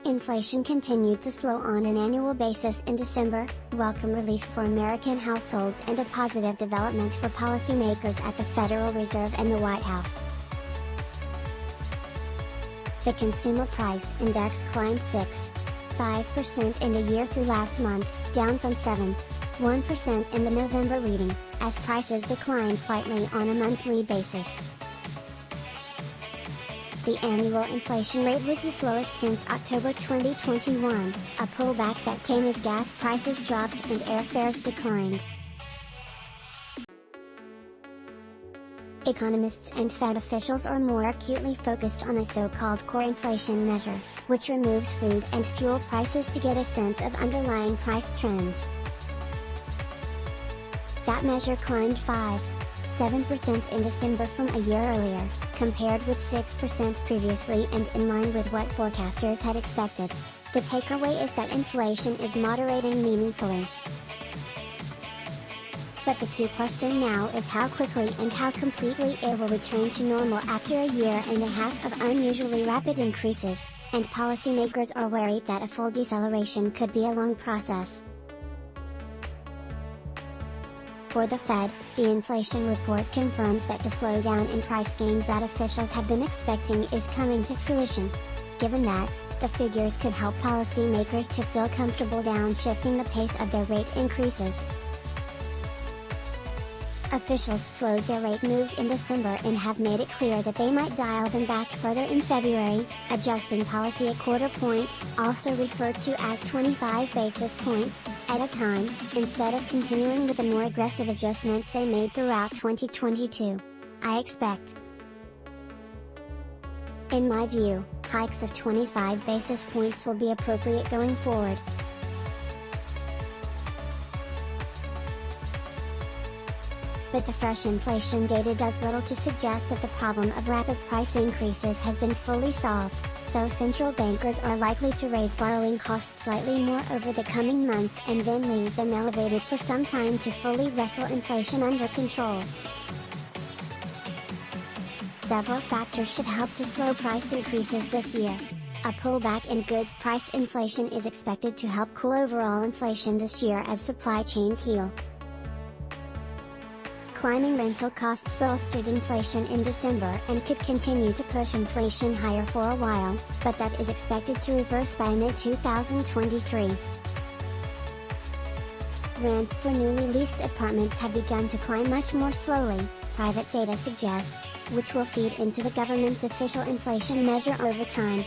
Inflation continued to slow on an annual basis in December, welcome relief for American households and a positive development for policymakers at the Federal Reserve and the White House. The Consumer Price Index climbed 6.5% in the year through last month, down from 7.1% in the November reading, as prices declined slightly on a monthly basis. The annual inflation rate was the slowest since October 2021, a pullback that came as gas prices dropped and airfares declined. Economists and Fed officials are more acutely focused on a so-called core inflation measure, which removes food and fuel prices to get a sense of underlying price trends. That measure climbed 5.7% in December from a year earlier, compared with 6% previously and in line with what forecasters had expected. The takeaway is that inflation is moderating meaningfully. But the key question now is how quickly and how completely it will return to normal after a year and a half of unusually rapid increases, and policymakers are worried that a full deceleration could be a long process. For the Fed, the inflation report confirms that the slowdown in price gains that officials have been expecting is coming to fruition. Given that, the figures could help policymakers to feel comfortable downshifting the pace of their rate increases. Officials slowed their rate moves in December and have made it clear that they might dial them back further in February, adjusting policy a quarter point, also referred to as 25 basis points, at a time, instead of continuing with the more aggressive adjustments they made throughout 2022. I expect. In my view, hikes of 25 basis points will be appropriate going forward. But the fresh inflation data does little to suggest that the problem of rapid price increases has been fully solved, so central bankers are likely to raise borrowing costs slightly more over the coming month and then leave them elevated for some time to fully wrestle inflation under control. Several factors should help to slow price increases this year. A pullback in goods price inflation is expected to help cool overall inflation this year as supply chains heal. Climbing rental costs bolstered inflation in December and could continue to push inflation higher for a while, but that is expected to reverse by mid-2023. Rents for newly leased apartments have begun to climb much more slowly, private data suggests, which will feed into the government's official inflation measure over time.